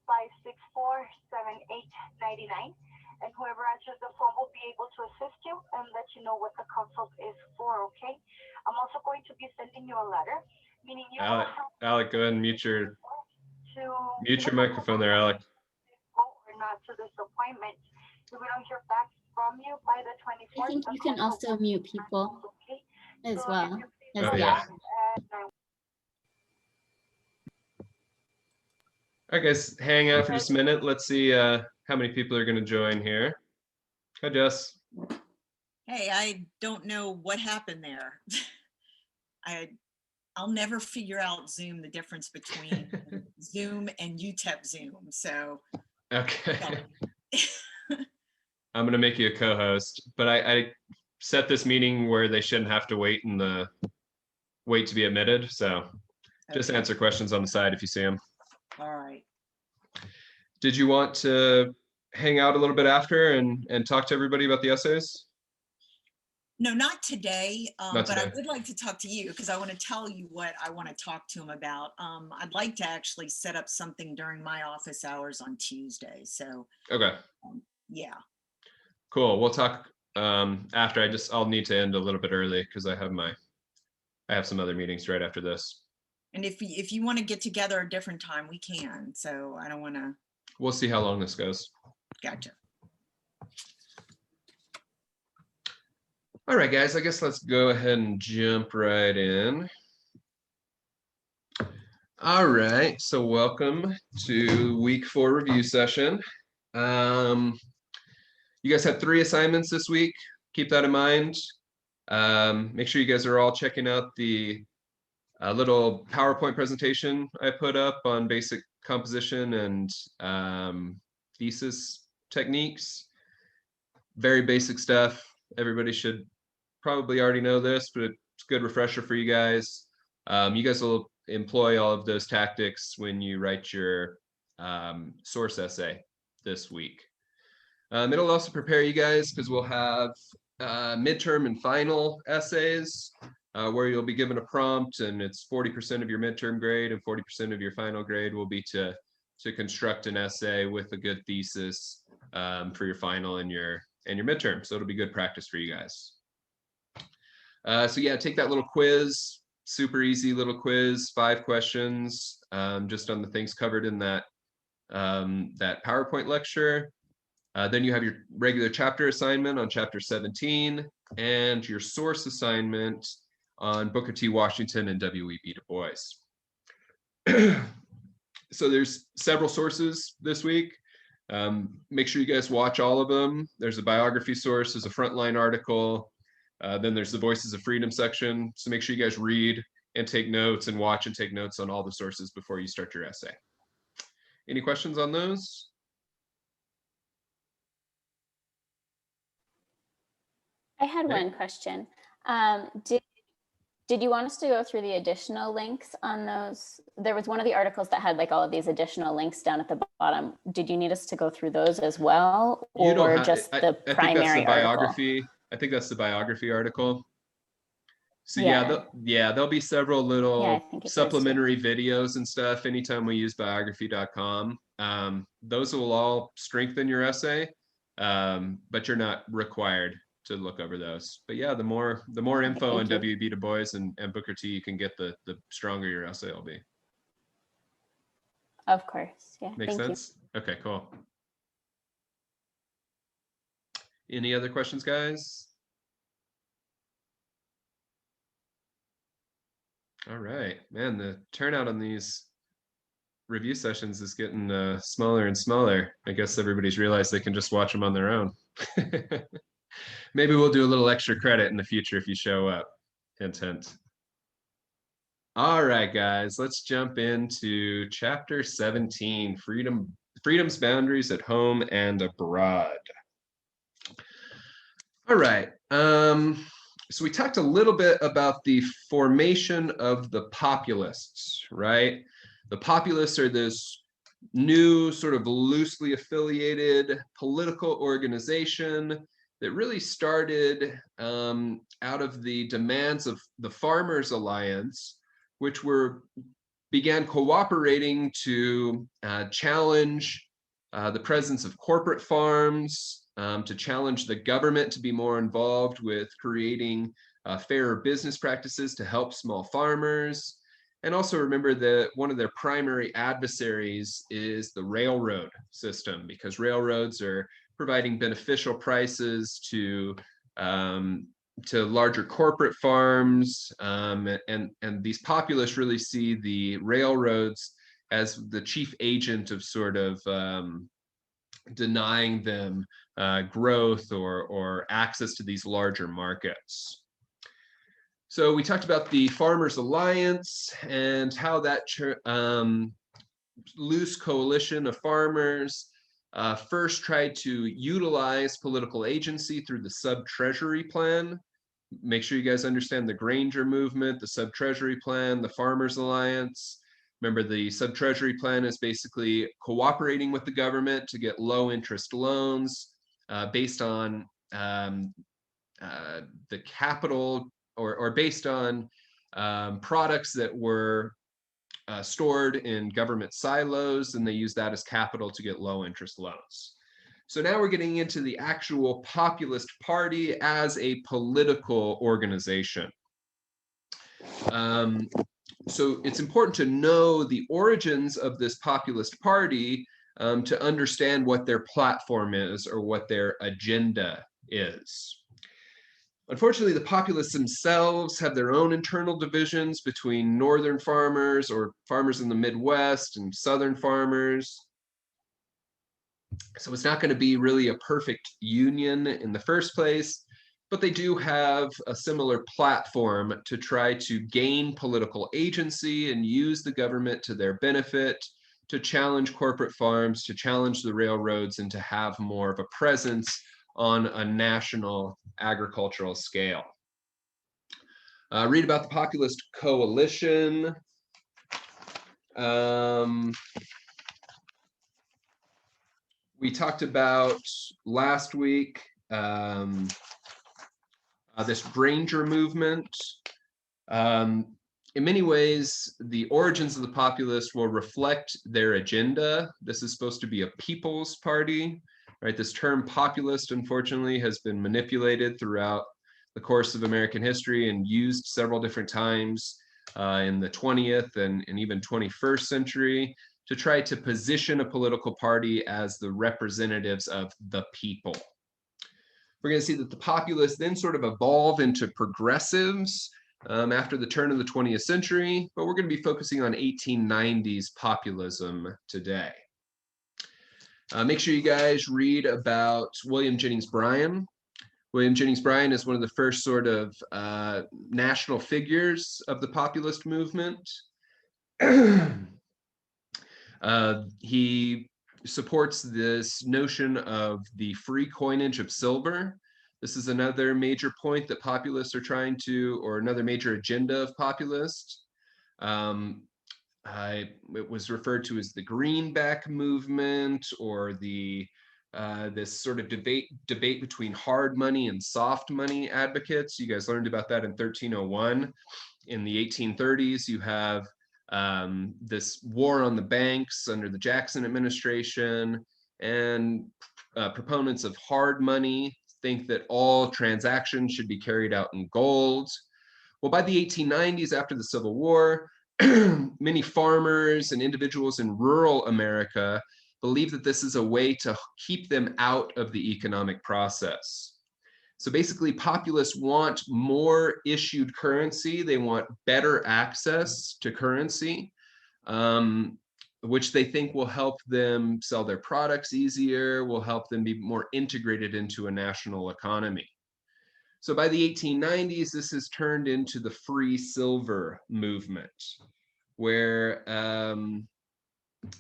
715-564-7899. And whoever answers the phone will be able to assist you and let you know what the consult is for, okay? I'm also going to be sending you a letter, meaning you will have Alec, go ahead and mute your microphone there, Alec. Go or not to this appointment. If we don't hear back from you by the 24th, I think you can also mute people as well. Oh, yeah. All right, guys, hang out for just a minute. Let's see how many people are going to join here. Hi, Jess. Hey, I don't know what happened there. I'll never figure out Zoom, the difference between Zoom and UTEP Zoom. So okay. I'm going to make you a co-host, but I set this meeting where they shouldn't have to wait to be admitted. So just answer questions on the side if you see them. All right. Did you want to hang out a little bit after and talk to everybody about the essays? No, not today, Not but today. I would like to talk to you because I want to tell you what I want to talk to him about. I'd like to actually set up something during my office hours on Tuesday. So, okay. Yeah. Cool. We'll talk after. I'll need to end a little bit early because I have some other meetings right after this. And if you want to get together a different time, we can. So I don't want to. We'll see how long this goes. Gotcha. All right, guys, I guess let's go ahead and jump right in. All right, so welcome to week 4 review session. You guys had 3 assignments this week. Keep that in mind. Make sure you guys are all checking out the little PowerPoint presentation I put up on basic composition and thesis techniques. Very basic stuff. Everybody should probably already know this, but it's a good refresher for you guys. You guys will employ all of those tactics when you write your source essay this week. It'll also prepare you guys because we'll have midterm and final essays where you'll be given a prompt, and it's 40% of your midterm grade and 40% of your final grade will be to construct an essay with a good thesis for your final and your midterm. So it'll be good practice for you guys. So yeah, take that little quiz, super easy little quiz, 5 questions, just on the things covered in that PowerPoint lecture. Then you have your regular chapter assignment on chapter 17 and your source assignment on Booker T. Washington and W.E.B. Du Bois. So there's several sources this week. Make sure you guys watch all of them. There's a biography source, there's a frontline article, then there's the Voices of Freedom section. So make sure you guys read and take notes and watch and take notes on all the sources before you start your essay. Any questions on those? I had one question. Did you want us to go through the additional links on those? There was one of the articles that had like all of these additional links down at the bottom. Did you need us to go through those as well, or just the primary article? I think that's the biography article. So yeah, there'll be several little supplementary videos and stuff anytime we use biography.com. Those will all strengthen your essay, but you're not required to look over those. But yeah, the more info on W.E.B. Du Bois and Booker T you can get, the stronger your essay will be. Of course, yeah. Makes sense? Okay, cool. Any other questions, guys? All right, man, the turnout on these review sessions is getting smaller and smaller. I guess everybody's realized they can just watch them on their own. Maybe we'll do a little extra credit in the future if you show up. Hint, hint. All right, guys, let's jump into chapter 17, Freedom's Boundaries at Home and Abroad. All right. So we talked a little bit about the formation of the populists, right? The populists are this new sort of loosely affiliated political organization that really started out of the demands of the Farmers Alliance, which were began cooperating to challenge the presence of corporate farms, to challenge the government to be more involved with creating fairer business practices to help small farmers. And also remember that one of their primary adversaries is the railroad system, because railroads are providing beneficial prices to larger corporate farms, and these populists really see the railroads as the chief agent of sort of denying them growth or access to these larger markets. So we talked about the Farmers Alliance and how that loose coalition of farmers first tried to utilize political agency through the sub-treasury plan. Make sure you guys understand the Granger movement, the sub-treasury plan, the Farmers Alliance. Remember, the sub-treasury plan is basically cooperating with the government to get low interest loans based on the capital or based on products that were stored in government silos, and they use that as capital to get low interest loans. So now we're getting into the actual Populist Party as a political organization. So it's important to know the origins of this Populist Party to understand what their platform is or what their agenda is. Unfortunately, the populists themselves have their own internal divisions between northern farmers or farmers in the Midwest and southern farmers. So it's not going to be really a perfect union in the first place, but they do have a similar platform to try to gain political agency and use the government to their benefit, to challenge corporate farms, to challenge the railroads, and to have more of a presence on a national agricultural scale. Read about the Populist Coalition. We talked about last week this Granger movement. In many ways, the origins of the populists will reflect their agenda. This is supposed to be a people's party. Right, this term populist, unfortunately, has been manipulated throughout the course of American history and used several different times in the 20th and even 21st century to try to position a political party as the representatives of the people. We're going to see that the populists then sort of evolve into progressives after the turn of the 20th century, but we're going to be focusing on 1890s populism today. Make sure you guys read about William Jennings Bryan. William Jennings Bryan is one of the first sort of national figures of the populist movement. He supports this notion of the free coinage of silver. This is another major point that populists are trying to, or another major agenda of populists. It was referred to as the Greenback movement, or the this sort of debate between hard money and soft money advocates. You guys learned about that in 1301. In the 1830s, you have this war on the banks under the Jackson administration, and proponents of hard money think that all transactions should be carried out in gold. Well, by the 1890s, after the Civil War, many farmers and individuals in rural America believe that this is a way to keep them out of the economic process. So basically, populists want more issued currency. They want better access to currency, which they think will help them sell their products easier, will help them be more integrated into a national economy. So by the 1890s, this has turned into the free silver movement, where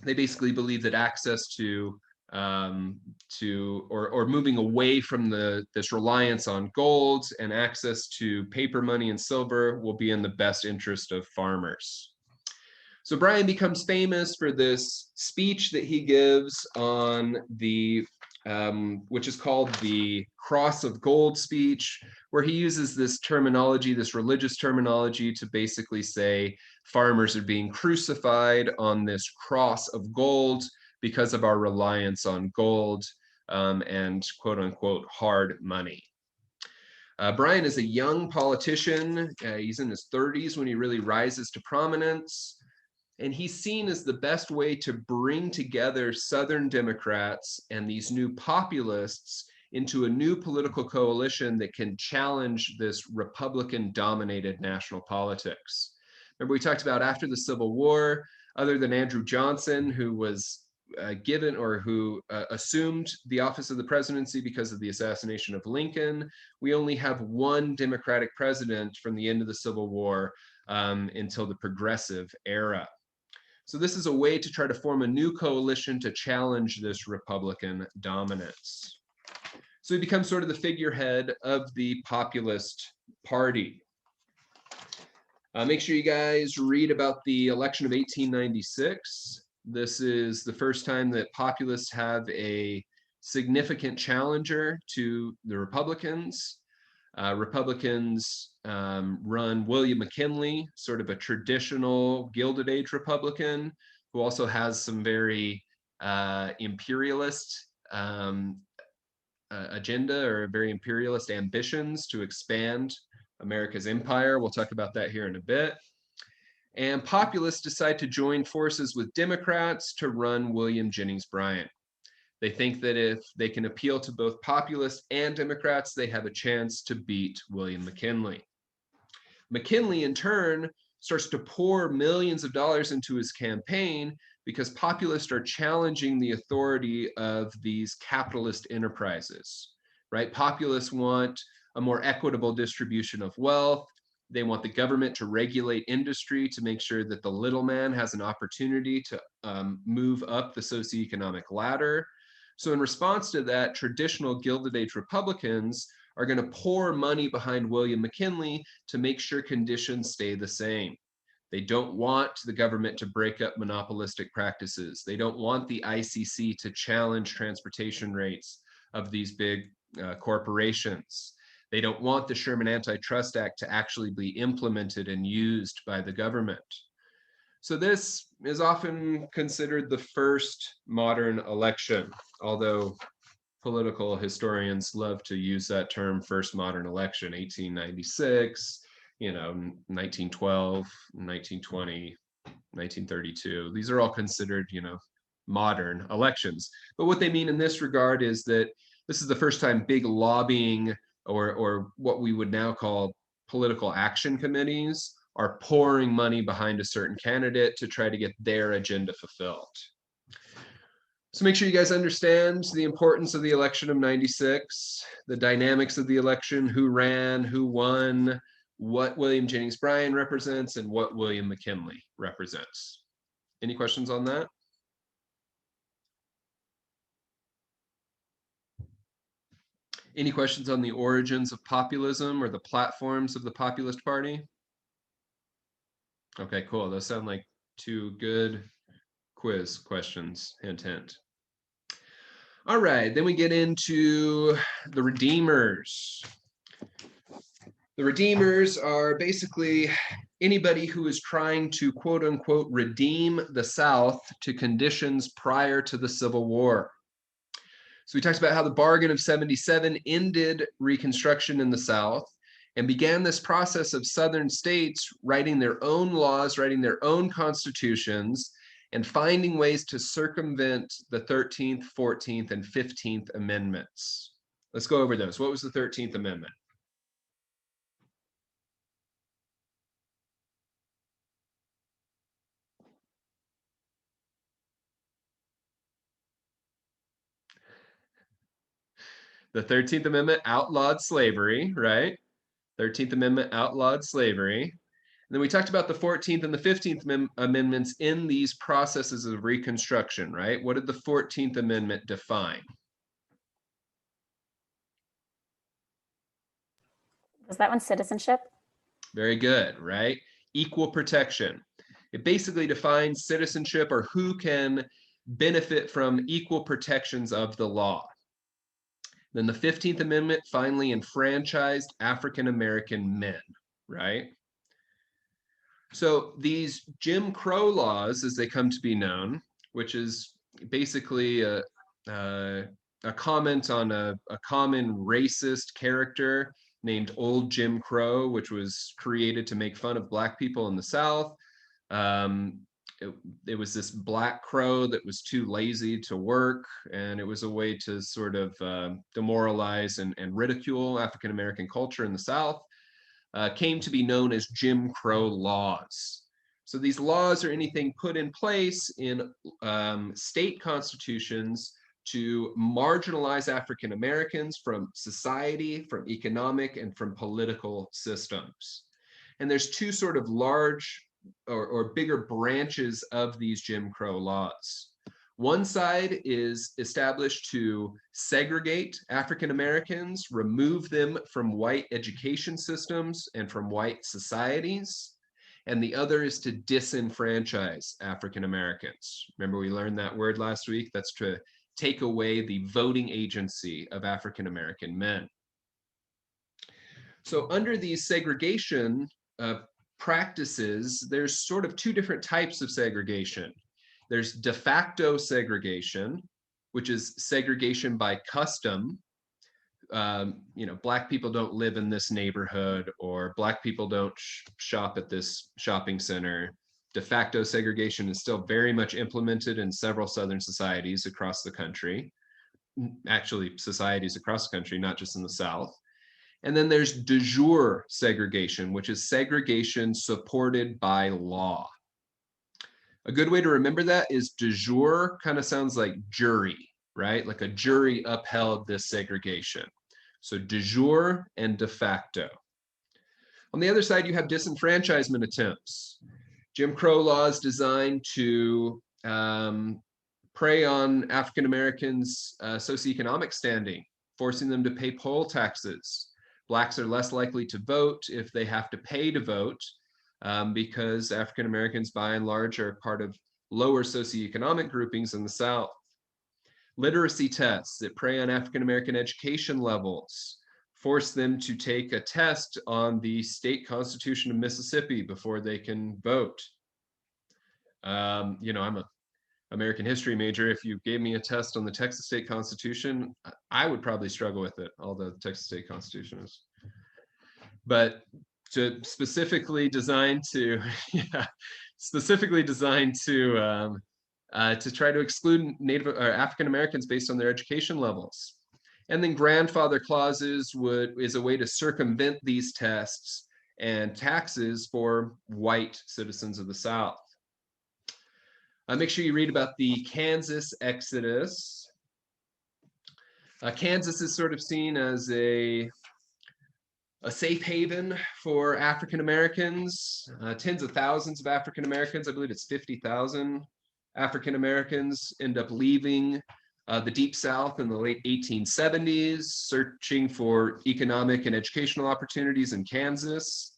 they basically believe that access to moving away from this reliance on gold and access to paper money and silver will be in the best interest of farmers. So Bryan becomes famous for this speech that he gives on the which is called the Cross of Gold speech, where he uses this terminology, this religious terminology, to basically say farmers are being crucified on this cross of gold because of our reliance on gold and quote unquote hard money. Bryan is a young politician. He's in his 30s when he really rises to prominence. And he's seen as the best way to bring together Southern Democrats and these new populists into a new political coalition that can challenge this Republican-dominated national politics. Remember, we talked about after the Civil War, other than Andrew Johnson, who was given or who assumed the office of the presidency because of the assassination of Lincoln, we only have one Democratic president from the end of the Civil War until the Progressive era. So this is a way to try to form a new coalition to challenge this Republican dominance. So he becomes sort of the figurehead of the populist party. Make sure you guys read about the election of 1896. This is the first time that populists have a significant challenger to the Republicans. Republicans run William McKinley, sort of a traditional Gilded Age Republican, who also has some very imperialist agenda or very imperialist ambitions to expand America's empire. We'll talk about that here in a bit. And populists decide to join forces with Democrats to run William Jennings Bryan. They think that if they can appeal to both populists and Democrats, they have a chance to beat William McKinley. McKinley, in turn, starts to pour millions of dollars into his campaign because populists are challenging the authority of these capitalist enterprises, right? Populists want a more equitable distribution of wealth. They want the government to regulate industry to make sure that the little man has an opportunity to move up the socioeconomic ladder. So in response to that, traditional Gilded Age Republicans are going to pour money behind William McKinley to make sure conditions stay the same. They don't want the government to break up monopolistic practices. They don't want the ICC to challenge transportation rates of these big corporations. They don't want the Sherman Antitrust Act to actually be implemented and used by the government. So this is often considered the first modern election, although political historians love to use that term, first modern election, 1896, 1912, 1920, 1932. These are all considered, modern elections. But what they mean in this regard is that this is the first time big lobbying or what we would now call political action committees are pouring money behind a certain candidate to try to get their agenda fulfilled. So make sure you guys understand the importance of the election of 96, the dynamics of the election, who ran, who won, what William Jennings Bryan represents, and what William McKinley represents. Any questions on that? Any questions on the origins of populism or the platforms of the Populist Party? Okay, cool. Those sound like two good quiz questions, hint, hint. All right, then we get into the Redeemers. The Redeemers are basically anybody who is trying to quote unquote redeem the South to conditions prior to the Civil War. So we talked about how the bargain of 77 ended Reconstruction in the South and began this process of Southern states writing their own laws, writing their own constitutions, and finding ways to circumvent the 13th, 14th, and 15th Amendments. Let's go over those. What was the 13th Amendment? The 13th Amendment outlawed slavery, right? 13th Amendment outlawed slavery. And then we talked about the 14th and the 15th Amendments in these processes of Reconstruction, right? What did the 14th Amendment define? Was that one citizenship? Very good, right? Equal protection. It basically defines citizenship or who can benefit from equal protections of the law. Then the 15th Amendment finally enfranchised African American men, right? So these Jim Crow laws, as they come to be known, which is basically a comment on a common racist character named Old Jim Crow, which was created to make fun of Black people in the South. It was this black crow that was too lazy to work, and it was a way to sort of demoralize and ridicule African American culture in the South. Came to be known as Jim Crow laws. So these laws are anything put in place in state constitutions to marginalize African Americans from society, from economic, and from political systems. And there's two sort of large or bigger branches of these Jim Crow laws. One side is established to segregate African Americans, remove them from white education systems and from white societies. And the other is to disenfranchise African Americans. Remember, we learned that word last week? That's to take away the voting agency of African American men. So under these segregation practices, there's sort of two different types of segregation. There's de facto segregation, which is segregation by custom. Black people don't live in this neighborhood, or Black people don't shop at this shopping center. De facto segregation is still very much implemented in several Southern societies across the country. Actually, societies across the country, not just in the South. And then there's de jure segregation, which is segregation supported by law. A good way to remember that is de jure kind of sounds like jury, right? Like a jury upheld this segregation. So de jure and de facto. On the other side, you have disenfranchisement attempts. Jim Crow laws designed to prey on African Americans' socioeconomic standing, forcing them to pay poll taxes. Blacks are less likely to vote if they have to pay to vote, because African Americans, by and large, are part of lower socioeconomic groupings in the South. Literacy tests that prey on African American education levels, force them to take a test on the state constitution of Mississippi before they can vote. I'm an American history major. If you gave me a test on the Texas state constitution, I would probably struggle with it, although the Texas state constitution is. But specifically designed to try to exclude Native or African Americans based on their education levels. And then grandfather clauses is a way to circumvent these tests and taxes for white citizens of the South. Make sure you read about the Kansas Exodus. Kansas is sort of seen as a safe haven for African Americans. Tens of thousands of African Americans, I believe it's 50,000 African Americans, end up leaving the Deep South in the late 1870s, searching for economic and educational opportunities in Kansas.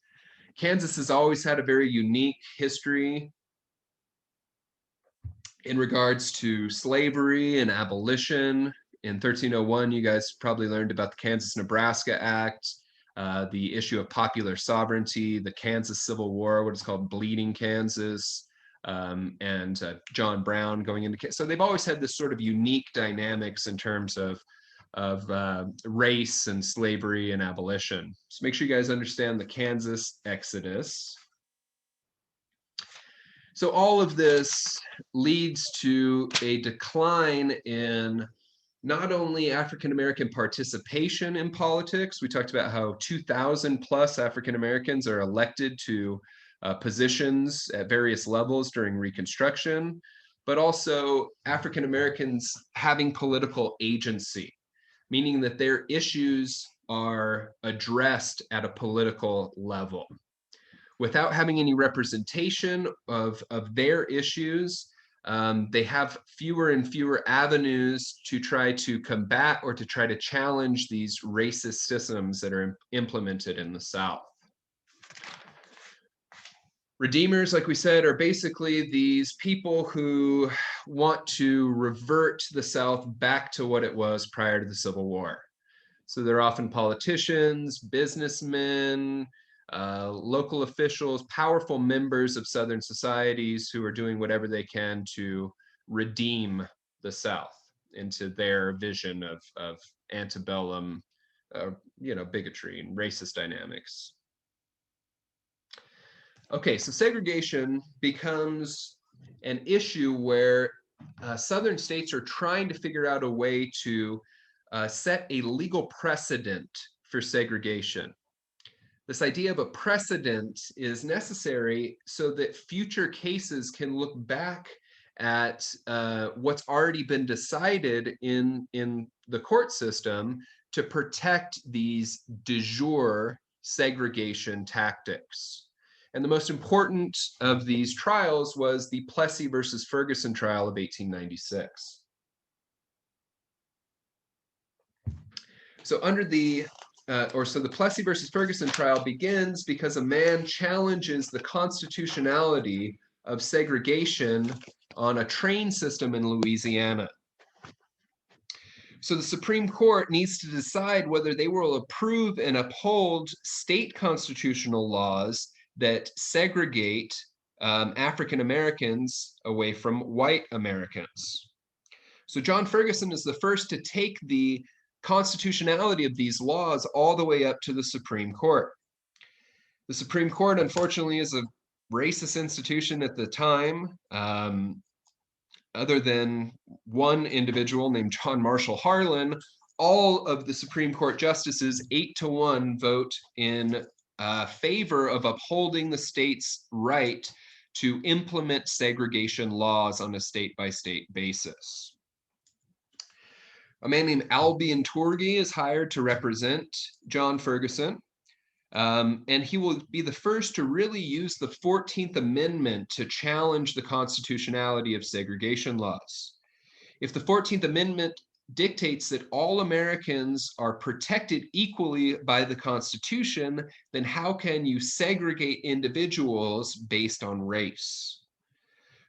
Kansas has always had a very unique history in regards to slavery and abolition. In 1301, you guys probably learned about the Kansas-Nebraska Act, the issue of popular sovereignty, the Kansas Civil War, what is called Bleeding Kansas, and John Brown going into Kansas. So they've always had this sort of unique dynamics in terms of race and slavery and abolition. So make sure you guys understand the Kansas Exodus. So all of this leads to a decline in not only African American participation in politics. We talked about how 2,000 plus African Americans are elected to positions at various levels during Reconstruction, but also African Americans having political agency, meaning that their issues are addressed at a political level. Without having any representation of their issues, they have fewer and fewer avenues to try to combat or to try to challenge these racist systems that are implemented in the South. Redeemers, like we said, are basically these people who want to revert the South back to what it was prior to the Civil War. So they're often politicians, businessmen, local officials, powerful members of Southern societies who are doing whatever they can to redeem the South into their vision of antebellum, bigotry and racist dynamics. Okay, so segregation becomes an issue where Southern states are trying to figure out a way to set a legal precedent for segregation. This idea of a precedent is necessary so that future cases can look back at what's already been decided in the court system to protect these de jure segregation tactics. And the most important of these trials was the Plessy versus Ferguson trial of 1896. So the Plessy versus Ferguson trial begins because a man challenges the constitutionality of segregation on a train system in Louisiana. So the Supreme Court needs to decide whether they will approve and uphold state constitutional laws that segregate African Americans away from white Americans. So John Ferguson is the first to take the constitutionality of these laws all the way up to the Supreme Court. The Supreme Court, unfortunately, is a racist institution at the time. Other than one individual named John Marshall Harlan, all of the Supreme Court justices 8-1 vote in favor of upholding the state's right to implement segregation laws on a state-by-state basis. A man named Albion Tourgy is hired to represent John Ferguson, and he will be the first to really use the 14th Amendment to challenge the constitutionality of segregation laws. If the 14th Amendment dictates that all Americans are protected equally by the Constitution, then how can you segregate individuals based on race?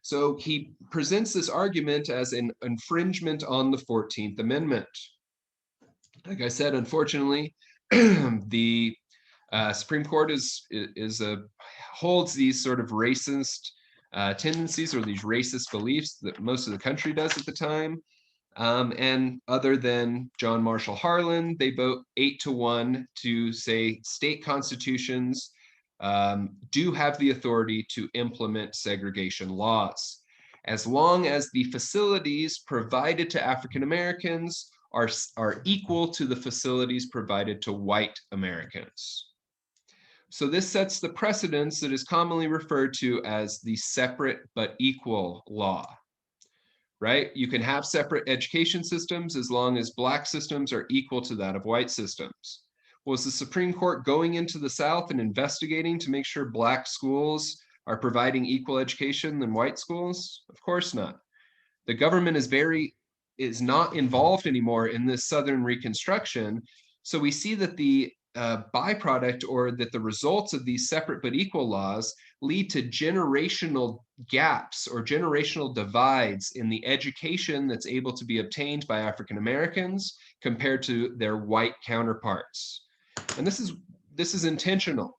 So he presents this argument as an infringement on the 14th Amendment. Like I said, unfortunately, the Supreme Court holds these sort of racist tendencies or these racist beliefs that most of the country does at the time. And other than John Marshall Harlan, they vote 8-1 to say state constitutions do have the authority to implement segregation laws, as long as the facilities provided to African Americans are equal to the facilities provided to white Americans. So this sets the precedence that is commonly referred to as the separate but equal law, right? You can have separate education systems as long as Black systems are equal to that of white systems. Was the Supreme Court going into the South and investigating to make sure Black schools are providing equal education than white schools? Of course not. The government is not involved anymore in this Southern Reconstruction. So we see that the byproduct, or that the results of these separate but equal laws, lead to generational gaps or generational divides in the education that's able to be obtained by African Americans compared to their white counterparts. And this is intentional.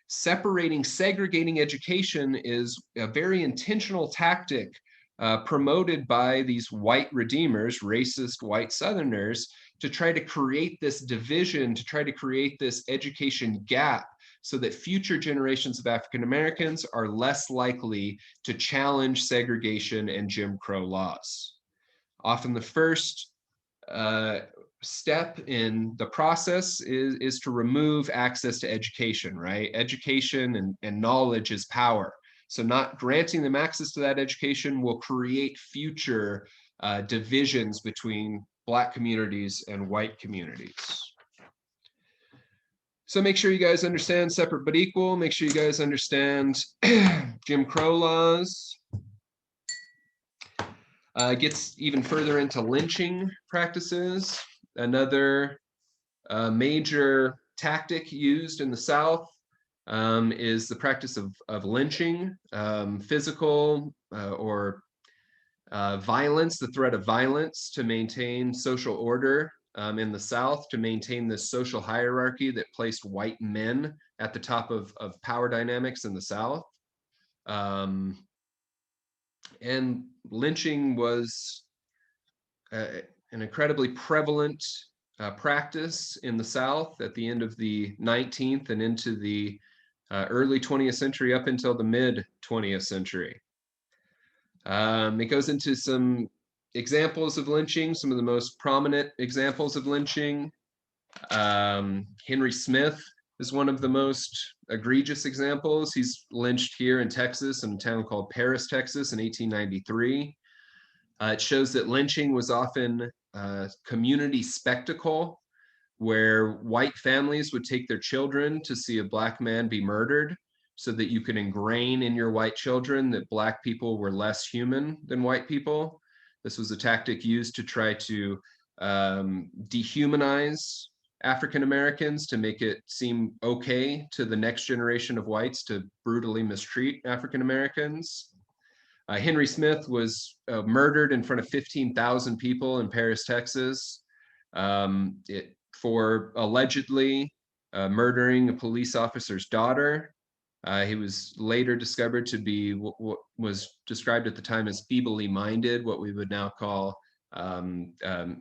Segregating education is a very intentional tactic promoted by these white redeemers, racist white Southerners, to try to create this division, to try to create this education gap so that future generations of African Americans are less likely to challenge segregation and Jim Crow laws. Often the first step in the process is to remove access to education, right? Education and knowledge is power. So not granting them access to that education will create future divisions between Black communities and white communities. So make sure you guys understand separate but equal. Make sure you guys understand Jim Crow laws. Gets even further into lynching practices. Another major tactic used in the South is the practice of lynching, physical or violence, the threat of violence to maintain social order in the South to maintain this social hierarchy that placed white men at the top of power dynamics in the South. And lynching was an incredibly prevalent practice in the South at the end of the 19th and into the early 20th century up until the mid 20th century. It goes into some examples of lynching, some of the most prominent examples of lynching. Henry Smith is one of the most egregious examples. He's lynched here in Texas, in a town called Paris, Texas in 1893. It shows that lynching was often a community spectacle where white families would take their children to see a Black man be murdered so that you could ingrain in your white children that Black people were less human than white people. This was a tactic used to try to dehumanize African Americans, to make it seem okay to the next generation of whites to brutally mistreat African Americans. Henry Smith was murdered in front of 15,000 people in Paris, Texas, for allegedly murdering a police officer's daughter. He was later discovered to be what was described at the time as feebly minded, what we would now call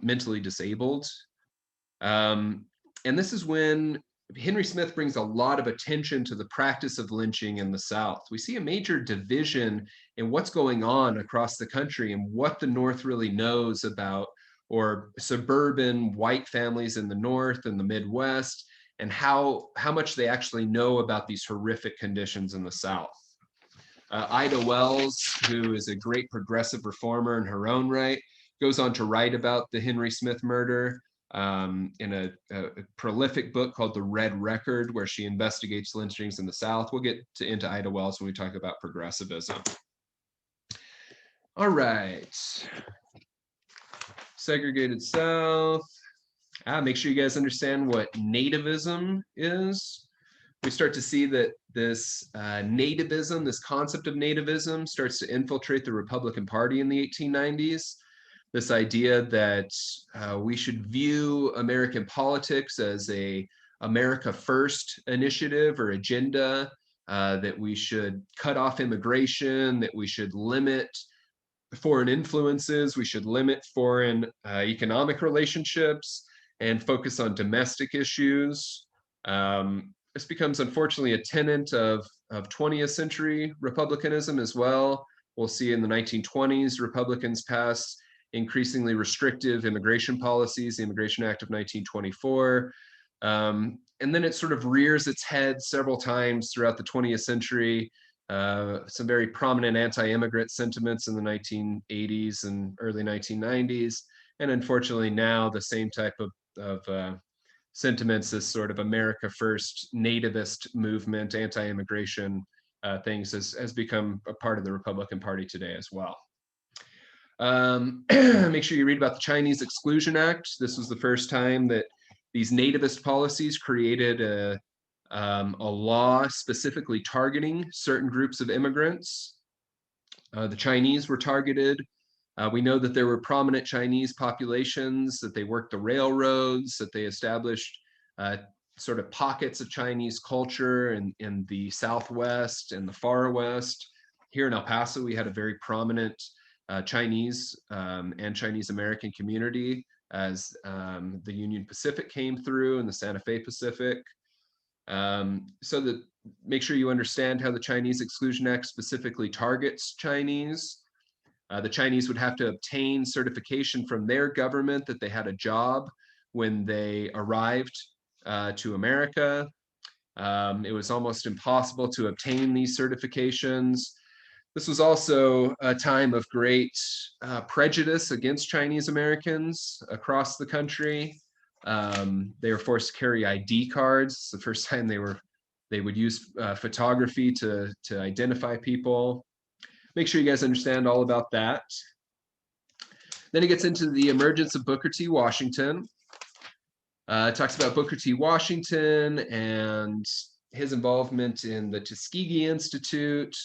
mentally disabled. And this is when Henry Smith brings a lot of attention to the practice of lynching in the South. We see a major division in what's going on across the country and what the North really knows about, or suburban white families in the North and the Midwest, and how much they actually know about these horrific conditions in the South. Ida Wells, who is a great progressive reformer in her own right, goes on to write about the Henry Smith murder in a prolific book called The Red Record, where she investigates lynchings in the South. We'll get into Ida Wells when we talk about progressivism. All right. Segregated South. Make sure you guys understand what nativism is. We start to see that this nativism, this concept of nativism, starts to infiltrate the Republican Party in the 1890s. This idea that we should view American politics as a America First initiative or agenda, that we should cut off immigration, that we should limit foreign influences, we should limit foreign economic relationships, and focus on domestic issues. This becomes, unfortunately, a tenet of 20th century Republicanism as well. We'll see in the 1920s, Republicans pass increasingly restrictive immigration policies, the Immigration Act of 1924. And then it sort of rears its head several times throughout the 20th century. Some very prominent anti-immigrant sentiments in the 1980s and early 1990s. And unfortunately now the same type of sentiments, this sort of America First nativist movement, anti-immigration things has become a part of the Republican Party today as well. Make sure you read about the Chinese Exclusion Act. This was the first time that these nativist policies created a law specifically targeting certain groups of immigrants. The Chinese were targeted. We know that there were prominent Chinese populations, that they worked the railroads, that they established sort of pockets of Chinese culture in the Southwest and the Far West. Here in El Paso, we had a very prominent Chinese and Chinese American community as the Union Pacific came through and the Santa Fe Pacific. So that make sure you understand how the Chinese Exclusion Act specifically targets Chinese. The Chinese would have to obtain certification from their government that they had a job when they arrived to America. It was almost impossible to obtain these certifications. This was also a time of great prejudice against Chinese Americans across the country. They were forced to carry ID cards. It's the first time they would use photography to identify people. Make sure you guys understand all about that. Then it gets into the emergence of Booker T. Washington. It talks about Booker T. Washington and his involvement in the Tuskegee Institute.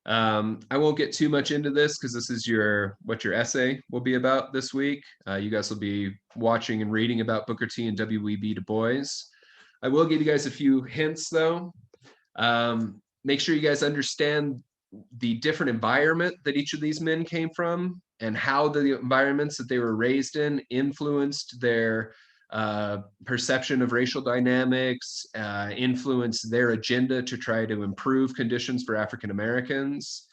I won't get too much into this because this is what your essay will be about this week. You guys will be watching and reading about Booker T and W.E.B. Du Bois. I will give you guys a few hints though. Make sure you guys understand the different environment that each of these men came from and how the environments that they were raised in influenced their perception of racial dynamics, influenced their agenda to try to improve conditions for African Americans.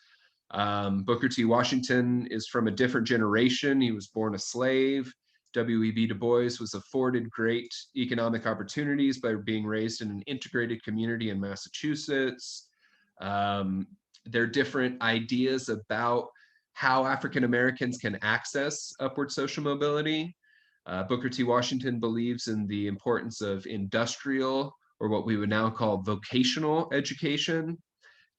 Booker T. Washington is from a different generation. He was born a slave. W.E.B. Du Bois was afforded great economic opportunities by being raised in an integrated community in Massachusetts. There are different ideas about how African Americans can access upward social mobility. Booker T. Washington believes in the importance of industrial, or what we would now call vocational education,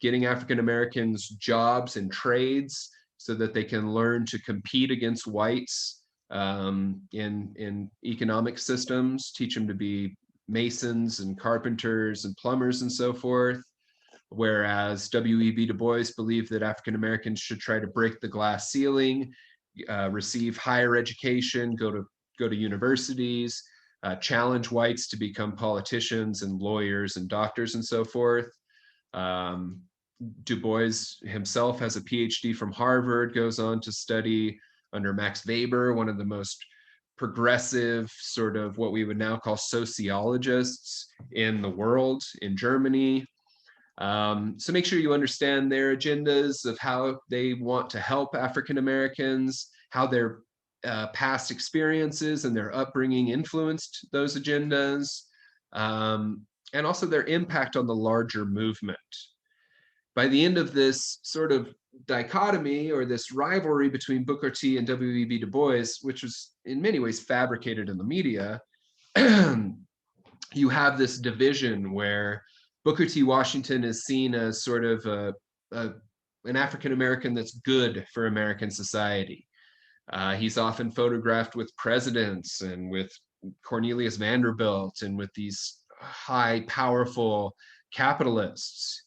getting African Americans jobs and trades so that they can learn to compete against whites in economic systems, teach them to be masons and carpenters and plumbers and so forth. Whereas W.E.B. Du Bois believed that African Americans should try to break the glass ceiling, receive higher education, go to universities, challenge whites to become politicians and lawyers and doctors and so forth. Du Bois himself has a PhD from Harvard, goes on to study under Max Weber, one of the most progressive sort of what we would now call sociologists in the world, in Germany. So make sure you understand their agendas of how they want to help African Americans, how their past experiences and their upbringing influenced those agendas, and also their impact on the larger movement. By the end of this sort of dichotomy or this rivalry between Booker T and W.E.B. Du Bois, which was in many ways fabricated in the media, you have this division where Booker T. Washington is seen as sort of an African American that's good for American society. He's often photographed with presidents and with Cornelius Vanderbilt and with these high, powerful capitalists.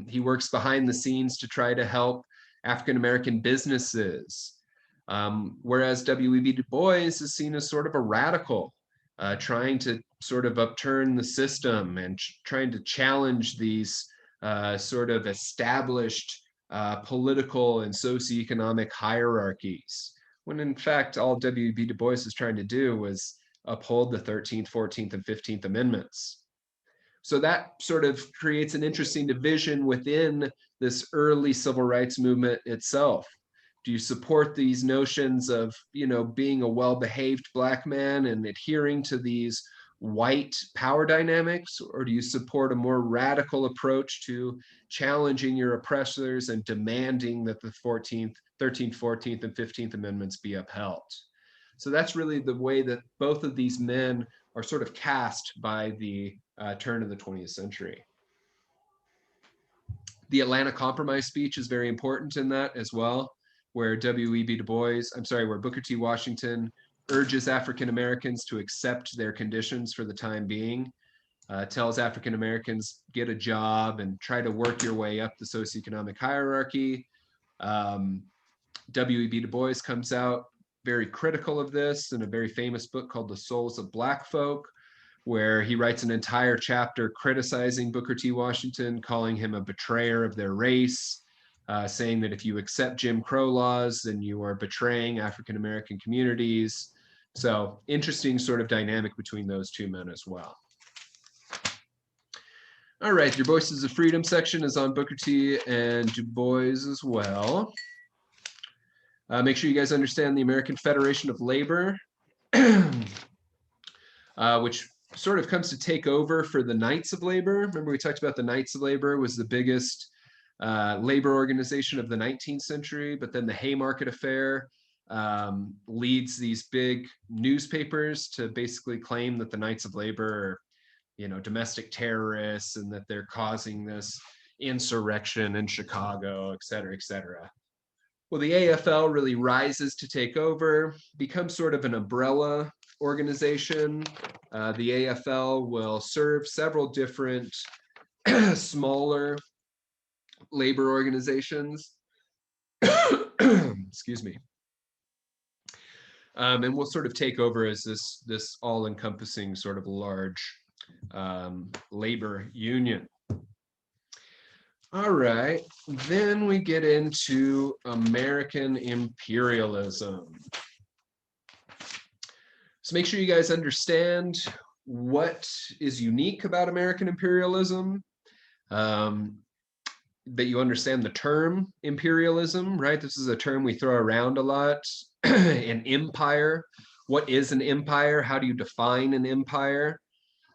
He works behind the scenes to try to help African American businesses. Whereas W.E.B. Du Bois is seen as sort of a radical, trying to sort of upturn the system and trying to challenge these sort of established political and socioeconomic hierarchies, when in fact all W.E.B. Du Bois is trying to do was uphold the 13th, 14th, and 15th Amendments. So that sort of creates an interesting division within this early civil rights movement itself. Do you support these notions of, being a well-behaved Black man and adhering to these white power dynamics, or do you support a more radical approach to challenging your oppressors and demanding that the 13th, 14th, and 15th Amendments be upheld? So that's really the way that both of these men are sort of cast by the turn of the 20th century. The Atlanta Compromise speech is very important in that as well, where where Booker T. Washington urges African Americans to accept their conditions for the time being, tells African Americans, get a job and try to work your way up the socioeconomic hierarchy. W.E.B. Du Bois comes out very critical of this in a very famous book called The Souls of Black Folk, where he writes an entire chapter criticizing Booker T. Washington, calling him a betrayer of their race, saying that if you accept Jim Crow laws, then you are betraying African American communities. So interesting sort of dynamic between those two men as well. All right, your Voices of Freedom section is on Booker T. and Du Bois as well. Make sure you guys understand the American Federation of Labor, which sort of comes to take over for the Knights of Labor. Remember we talked about the Knights of Labor was the biggest labor organization of the 19th century, but then the Haymarket Affair leads these big newspapers to basically claim that the Knights of Labor are, domestic terrorists and that they're causing this insurrection in Chicago, et cetera, et cetera. Well, the AFL really rises to take over, becomes sort of an umbrella organization. The AFL will serve several different smaller labor organizations. Excuse me. And we'll sort of take over as this all-encompassing sort of large labor union. All right, then we get into American imperialism. So make sure you guys understand what is unique about American imperialism, that you understand the term imperialism, right? This is a term we throw around a lot. An empire. What is an empire? How do you define an empire?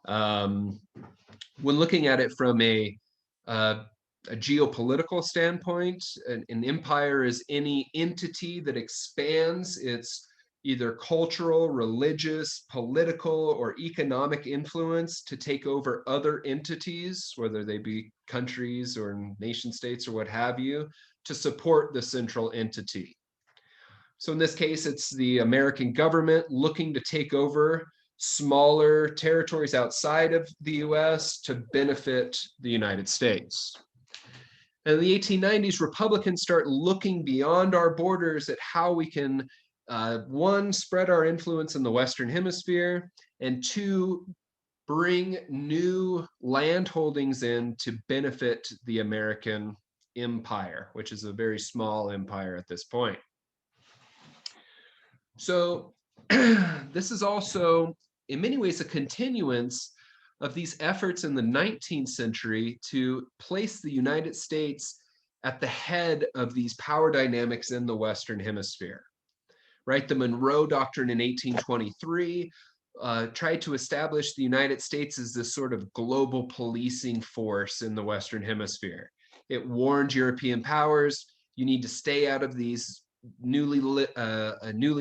When looking at it from a geopolitical standpoint, an empire is any entity that expands its either cultural, religious, political, or economic influence to take over other entities, whether they be countries or nation states or what have you, to support the central entity. So in this case, it's the American government looking to take over smaller territories outside of the US to benefit the United States. And in the 1890s, Republicans start looking beyond our borders at how we can, one, spread our influence in the Western Hemisphere, and two, bring new land holdings in to benefit the American empire, which is a very small empire at this point. So this is also, in many ways, a continuance of these efforts in the 19th century to place the United States at the head of these power dynamics in the Western Hemisphere, right? The Monroe Doctrine in 1823 tried to establish the United States as this sort of global policing force in the Western Hemisphere. It warned European powers, you need to stay out of these newly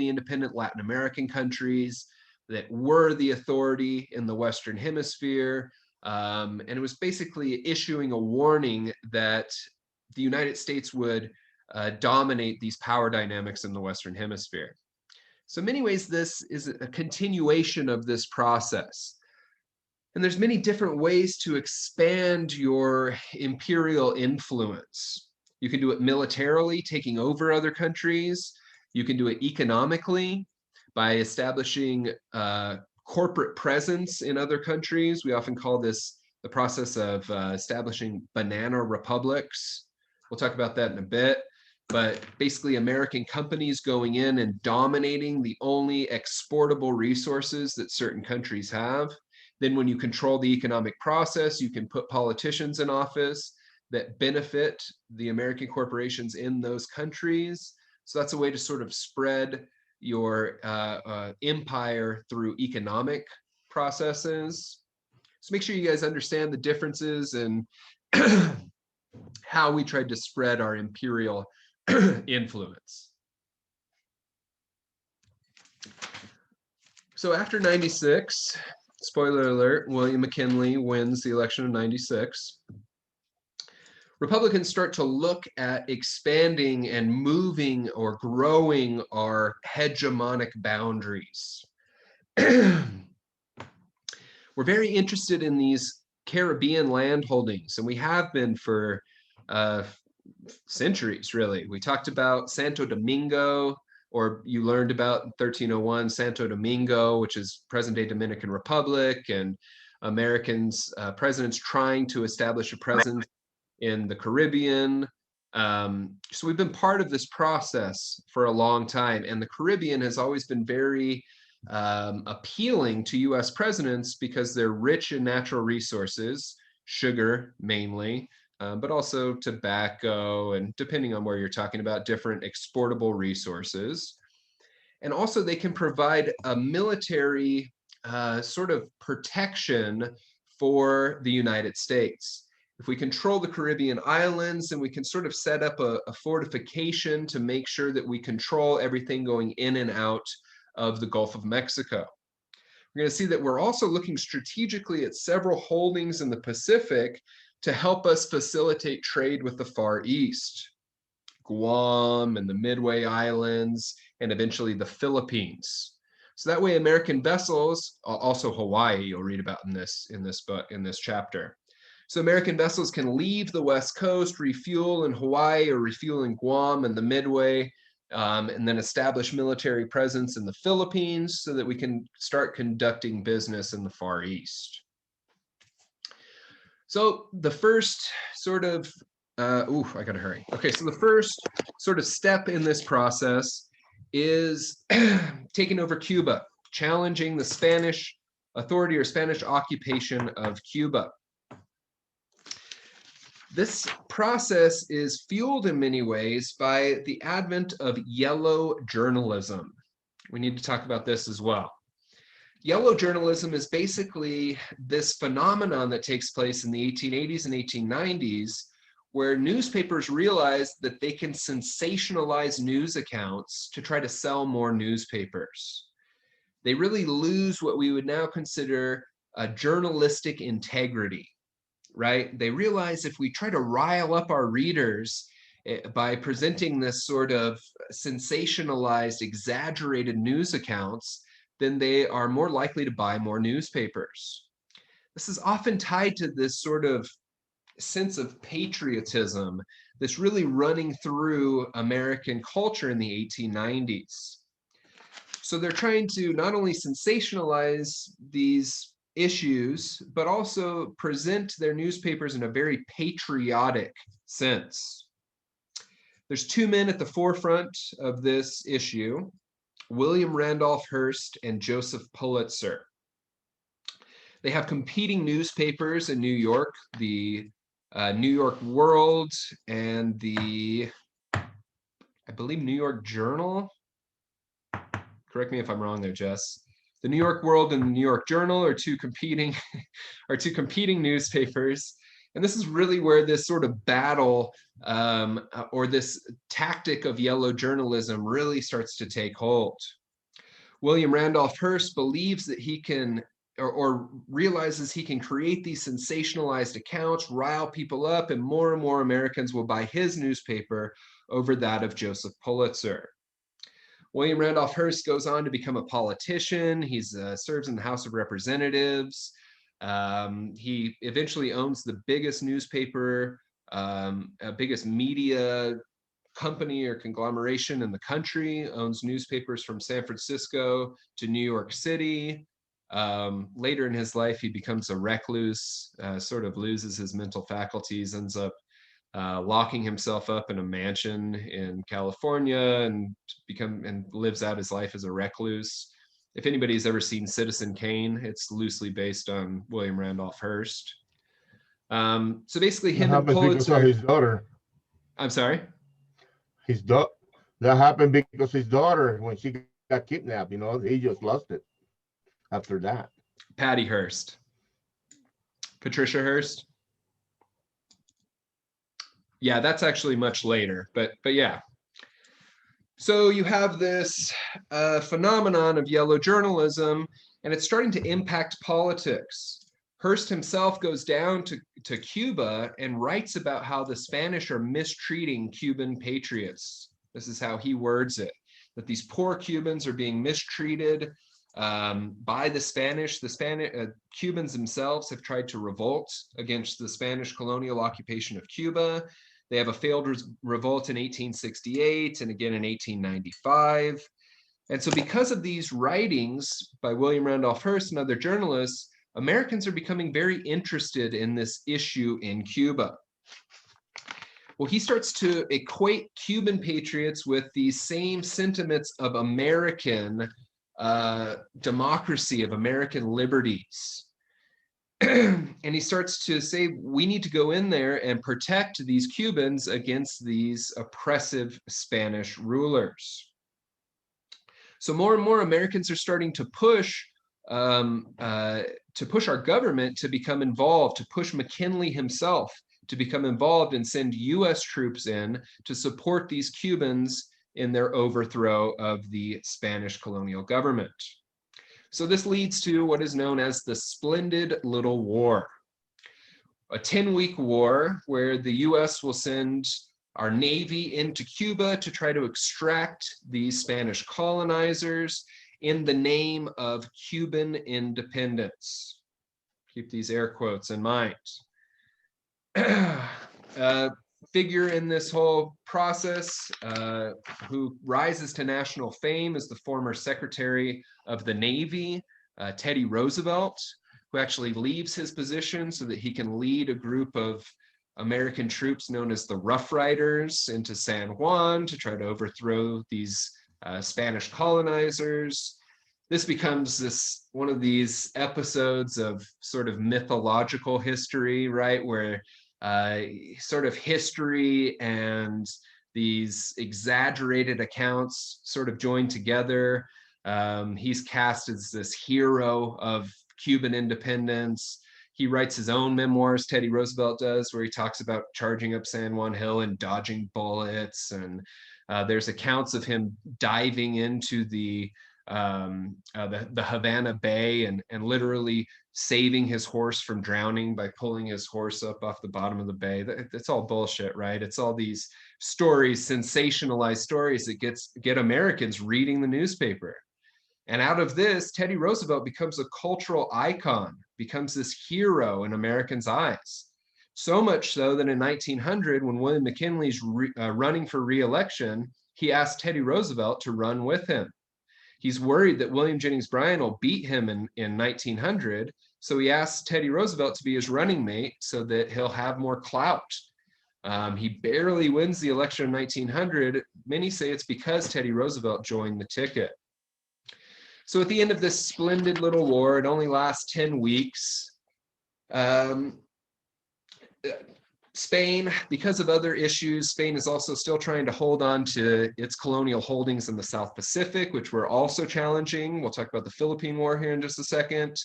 independent Latin American countries that were the authority in the Western Hemisphere. And it was basically issuing a warning that the United States would dominate these power dynamics in the Western Hemisphere. So in many ways, this is a continuation of this process. And there's many different ways to expand your imperial influence. You can do it militarily, taking over other countries. You can do it economically by establishing corporate presence in other countries. We often call this the process of establishing banana republics. We'll talk about that in a bit. But basically, American companies going in and dominating the only exportable resources that certain countries have. Then when you control the economic process, you can put politicians in office that benefit the American corporations in those countries. So that's a way to sort of spread your empire through economic processes. So make sure you guys understand the differences and how we tried to spread our imperial influence. So after 96, spoiler alert, William McKinley wins the election of 96. Republicans start to look at expanding and moving or growing our hegemonic boundaries. We're very interested in these Caribbean land holdings, and we have been for centuries, really. We talked about Santo Domingo, or you learned about 1301 Santo Domingo, which is present-day Dominican Republic, and Americans, presidents trying to establish a presence in the Caribbean. So we've been part of this process for a long time, and the Caribbean has always been very appealing to US presidents because they're rich in natural resources, sugar mainly, but also tobacco, and depending on where you're talking about, different exportable resources. And also they can provide a military sort of protection for the United States. If we control the Caribbean islands, then we can sort of set up a fortification to make sure that we control everything going in and out of the Gulf of Mexico. We're going to see that we're also looking strategically at several holdings in the Pacific to help us facilitate trade with the Far East, Guam and the Midway Islands, and eventually the Philippines. So that way American vessels, also Hawaii, you'll read about in this book, in this chapter. So American vessels can leave the West Coast, refuel in Hawaii or refuel in Guam and the Midway, and then establish military presence in the Philippines so that we can start conducting business in the Far East. So the first sort of, I gotta hurry. Okay, so the first sort of step in this process is taking over Cuba, challenging the Spanish authority or Spanish occupation of Cuba. This process is fueled in many ways by the advent of yellow journalism. We need to talk about this as well. Yellow journalism is basically this phenomenon that takes place in the 1880s and 1890s, where newspapers realized that they can sensationalize news accounts to try to sell more newspapers. They really lose what we would now consider a journalistic integrity. Right? They realize if we try to rile up our readers by presenting this sort of sensationalized, exaggerated news accounts, then they are more likely to buy more newspapers. This is often tied to this sort of sense of patriotism that's really running through American culture in the 1890s. So they're trying to not only sensationalize these issues, but also present their newspapers in a very patriotic sense. There's two men at the forefront of this issue, William Randolph Hearst and Joseph Pulitzer. They have competing newspapers in New York, the New York World and the, I believe, New York Journal. Correct me if I'm wrong there, Jess. The New York World and the New York Journal are two competing newspapers. And this is really where this sort of battle or this tactic of yellow journalism really starts to take hold. William Randolph Hearst believes that he can, or realizes he can create these sensationalized accounts, rile people up, and more Americans will buy his newspaper over that of Joseph Pulitzer. William Randolph Hearst goes on to become a politician. He serves in the House of Representatives. He eventually owns the biggest newspaper, biggest media company or conglomeration in the country, owns newspapers from San Francisco to New York City. Later in his life, he becomes a recluse, sort of loses his mental faculties, ends up locking himself up in a mansion in California and lives out his life as a recluse. If anybody's ever seen Citizen Kane, it's loosely based on William Randolph Hearst. So basically him and Pulitzer. His daughter. I'm sorry? That happened because his daughter, when she got kidnapped, he just lost it after that. Patty Hearst. Patricia Hearst. Yeah, that's actually much later, but yeah. So you have this phenomenon of yellow journalism, and it's starting to impact politics. Hearst himself goes down to Cuba and writes about how the Spanish are mistreating Cuban patriots. This is how he words it, that these poor Cubans are being mistreated by the Spanish. Cubans themselves have tried to revolt against the Spanish colonial occupation of Cuba. They have a failed revolt in 1868 and again in 1895. And so because of these writings by William Randolph Hearst and other journalists, Americans are becoming very interested in this issue in Cuba. Well, he starts to equate Cuban patriots with these same sentiments of American democracy, of American liberties. And he starts to say, we need to go in there and protect these Cubans against these oppressive Spanish rulers. So more and more Americans are starting to push our government to become involved, to push McKinley himself to become involved and send US troops in to support these Cubans in their overthrow of the Spanish colonial government. So this leads to what is known as the Splendid Little War, a 10-week war where the US will send our Navy into Cuba to try to extract these Spanish colonizers in the name of Cuban independence. Keep these air quotes in mind. Figure in this whole process who rises to national fame is the former Secretary of the Navy, Teddy Roosevelt, who actually leaves his position so that he can lead a group of American troops known as the Rough Riders into San Juan to try to overthrow these Spanish colonizers. This becomes one of these episodes of sort of mythological history, right? Where sort of history and these exaggerated accounts sort of join together. He's cast as this hero of Cuban independence. He writes his own memoirs, Teddy Roosevelt does, where he talks about charging up San Juan Hill and dodging bullets. And there's accounts of him diving into the Havana Bay and literally saving his horse from drowning by pulling his horse up off the bottom of the bay. That's all bullshit, right? It's all these stories, sensationalized stories that get Americans reading the newspaper. And out of this, Teddy Roosevelt becomes a cultural icon, becomes this hero in Americans' eyes. So much so that in 1900, when William McKinley's running for re-election, he asked Teddy Roosevelt to run with him. He's worried that William Jennings Bryan will beat him in 1900, so he asked Teddy Roosevelt to be his running mate so that he'll have more clout. He barely wins the election in 1900. Many say it's because Teddy Roosevelt joined the ticket. So at the end of this splendid little war, it only lasts 10 weeks. Spain, because of other issues, Spain is also still trying to hold on to its colonial holdings in the South Pacific, which were also challenging. We'll talk about the Philippine War here in just a second.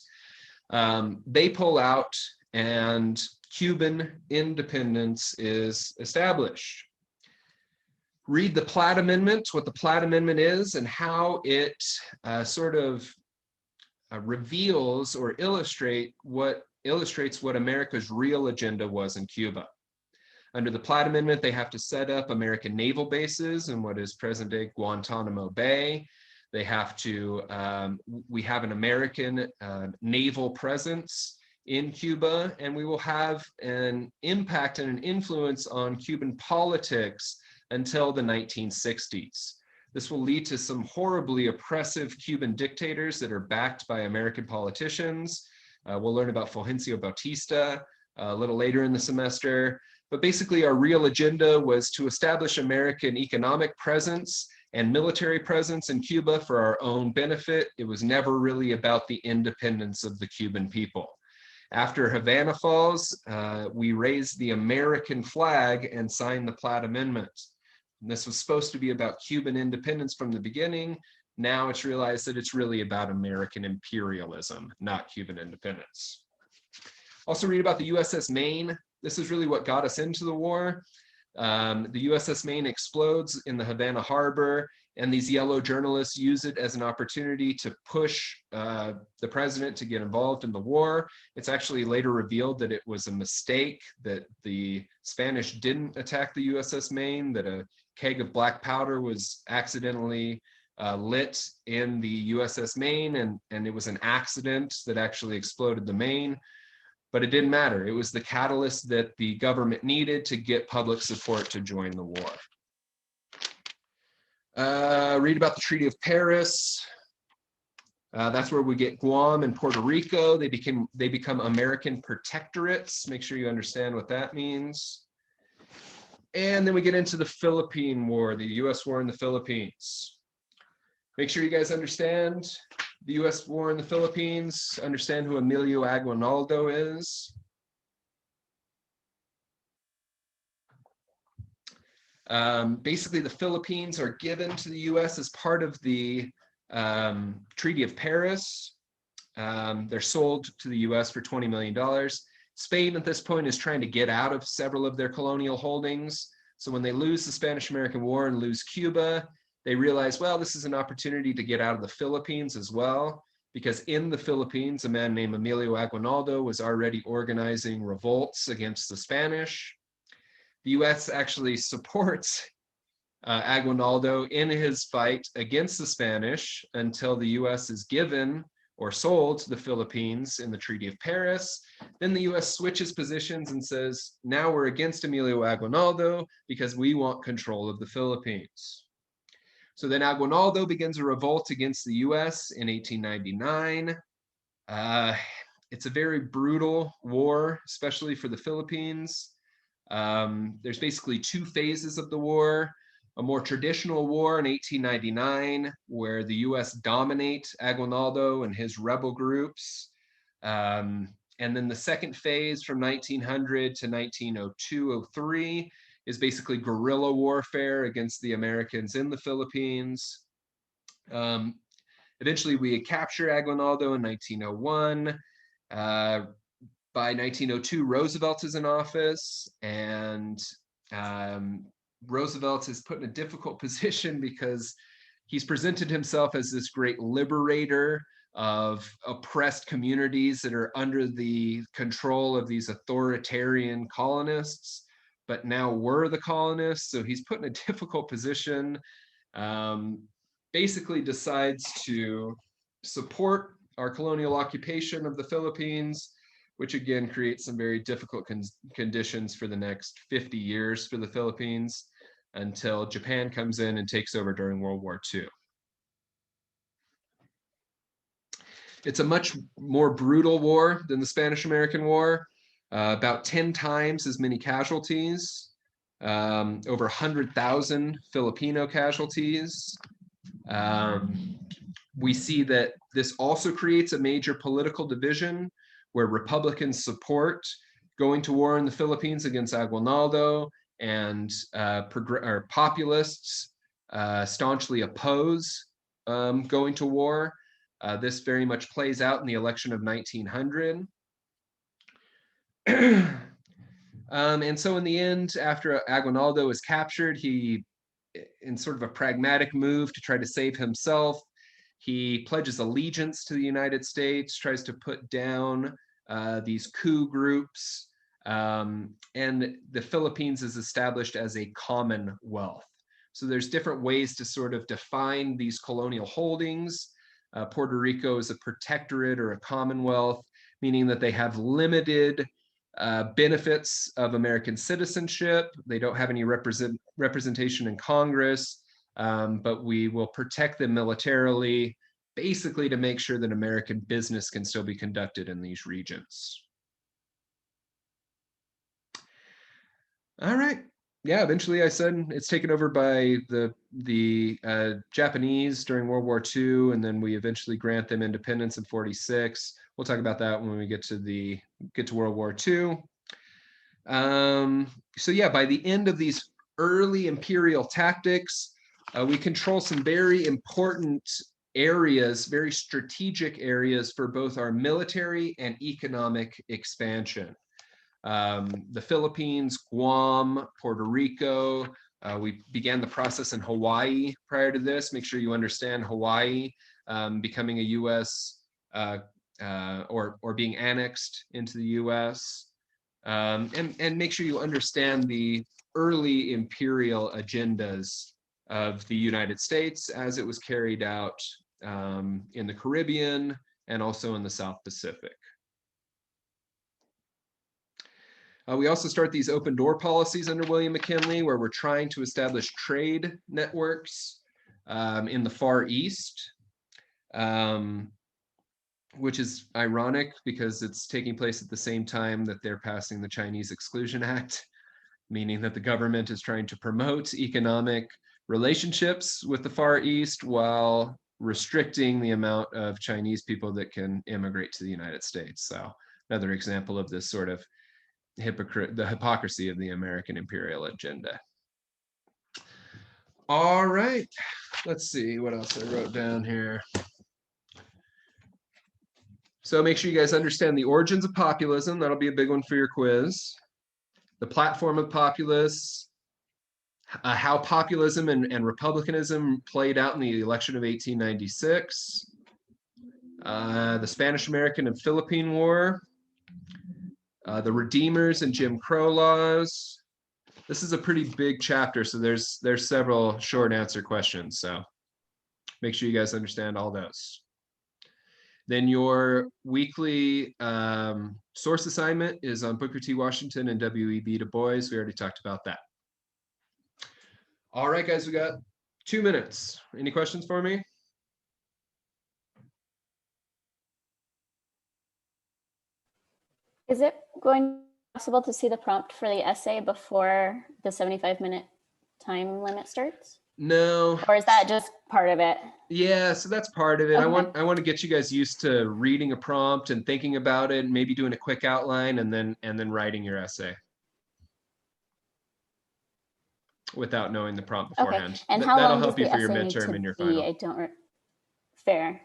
They pull out and Cuban independence is established. Read the Platt Amendment, what the Platt Amendment is and how it sort of reveals or illustrates what America's real agenda was in Cuba. Under the Platt Amendment, they have to set up American naval bases in what is present-day Guantanamo Bay. They have to, we have an American naval presence in Cuba, and we will have an impact and an influence on Cuban politics until the 1960s. This will lead to some horribly oppressive Cuban dictators that are backed by American politicians. We'll learn about Fulgencio Bautista a little later in the semester. But basically, our real agenda was to establish American economic presence and military presence in Cuba for our own benefit. It was never really about the independence of the Cuban people. After Havana falls, we raised the American flag and signed the Platt Amendment. And this was supposed to be about Cuban independence from the beginning. Now it's realized that it's really about American imperialism, not Cuban independence. Also read about the USS Maine. This is really what got us into the war. The USS Maine explodes in the Havana harbor, and these yellow journalists use it as an opportunity to push the president to get involved in the war. It's actually later revealed that it was a mistake, that the Spanish didn't attack the USS Maine, that a keg of black powder was accidentally lit in the USS Maine, and it was an accident that actually exploded the Maine. But it didn't matter. It was the catalyst that the government needed to get public support to join the war. Read about the Treaty of Paris. That's where we get Guam and Puerto Rico. They become American protectorates. Make sure you understand what that means. And then we get into the Philippine War, the US war in the Philippines. Make sure you guys understand the US war in the Philippines, understand who Emilio Aguinaldo is. Basically, the Philippines are given to the US as part of the Treaty of Paris. They're sold to the US for $20 million. Spain at this point is trying to get out of several of their colonial holdings. So when they lose the Spanish-American War and lose Cuba, they realize, well, this is an opportunity to get out of the Philippines as well, because in the Philippines, a man named Emilio Aguinaldo was already organizing revolts against the Spanish. The US actually supports Aguinaldo in his fight against the Spanish until the US is given or sold to the Philippines in the Treaty of Paris. Then the US switches positions and says, now we're against Emilio Aguinaldo because we want control of the Philippines. So then Aguinaldo begins a revolt against the US in 1899. It's a very brutal war, especially for the Philippines. There's basically two phases of the war. A more traditional war in 1899, where the US dominate Aguinaldo and his rebel groups. And then the second phase from 1900 to 1902-03 is basically guerrilla warfare against the Americans in the Philippines. Eventually, we capture Aguinaldo in 1901. By 1902, Roosevelt is in office, and Roosevelt is put in a difficult position because he's presented himself as this great liberator of oppressed communities that are under the control of these authoritarian colonists, but now we're the colonists, so he's put in a difficult position. Basically decides to support our colonial occupation of the Philippines, which again creates some very difficult conditions for the next 50 years for the Philippines until Japan comes in and takes over during World War II. It's a much more brutal war than the Spanish-American War, about 10 times as many casualties, over 100,000 Filipino casualties. We see that this also creates a major political division where Republicans support going to war in the Philippines against Aguinaldo, and populists staunchly oppose going to war. This very much plays out in the election of 1900. And so in the end, after Aguinaldo is captured, he, in sort of a pragmatic move to try to save himself, he pledges allegiance to the United States, tries to put down these coup groups, and the Philippines is established as a commonwealth. So there's different ways to sort of define these colonial holdings. Puerto Rico is a protectorate or a commonwealth, meaning that they have limited benefits of American citizenship. They don't have any representation in Congress, but we will protect them militarily, basically to make sure that American business can still be conducted in these regions. All right. Yeah, eventually I said it's taken over by the Japanese during World War II, and then we eventually grant them independence in 46. We'll talk about that when we get to World War II. So yeah, by the end of these early imperial tactics, we control some very important areas, very strategic areas for both our military and economic expansion. The Philippines, Guam, Puerto Rico. We began the process in Hawaii prior to this. Make sure you understand Hawaii becoming a U.S. Or being annexed into the U.S. And make sure you understand the early imperial agendas of the United States as it was carried out in the Caribbean and also in the South Pacific. We also start these open door policies under William McKinley, where we're trying to establish trade networks in the Far East, which is ironic because it's taking place at the same time that they're passing the Chinese Exclusion Act, meaning that the government is trying to promote economic relationships with the Far East while restricting the amount of Chinese people that can immigrate to the United States. So another example of this sort of the hypocrisy of the American imperial agenda. All right, let's see what else I wrote down here. So make sure you guys understand the origins of populism. That'll be a big one for your quiz. The platform of populists, how populism and republicanism played out in the election of 1896, the Spanish-American and Philippine War, the Redeemers and Jim Crow laws. This is a pretty big chapter, so there's several short answer questions. So make sure you guys understand all those. Then your weekly source assignment is on Booker T. Washington and W.E.B. Du Bois. We already talked about that. All right, guys, we got 2 minutes. Any questions for me? Is it going to be possible to see the prompt for the essay before the 75-minute time limit starts? No. Or is that just part of it? Yeah, so that's part of it. Okay. I want to get you guys used to reading a prompt and thinking about it, and maybe doing a quick outline and then writing your essay without knowing the prompt beforehand. Okay. And how that'll long help does you the for your essay need midterm to and your be? final. I don't. Fair.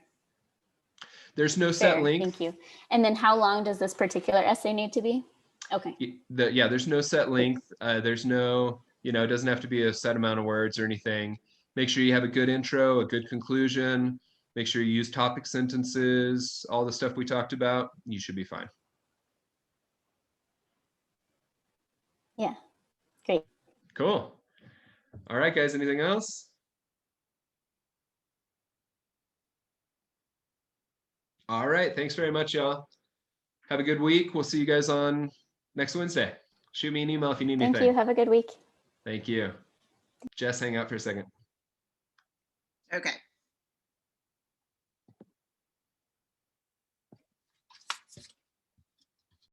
There's no set Fair. length. Thank you. And then how long does this particular essay need to be? Okay. Yeah, there's no set length. There's no, it doesn't have to be a set amount of words or anything. Make sure you have a good intro, a good conclusion. Make sure you use topic sentences, all the stuff we talked about. You should be fine. Yeah, great. Cool. All right, guys, anything else? All right, thanks very much, y'all. Have a good week. We'll see you guys on next Wednesday. Shoot me an email if you need anything. Thank you. Have a good week. Thank you. Jess, hang out for a second. Okay.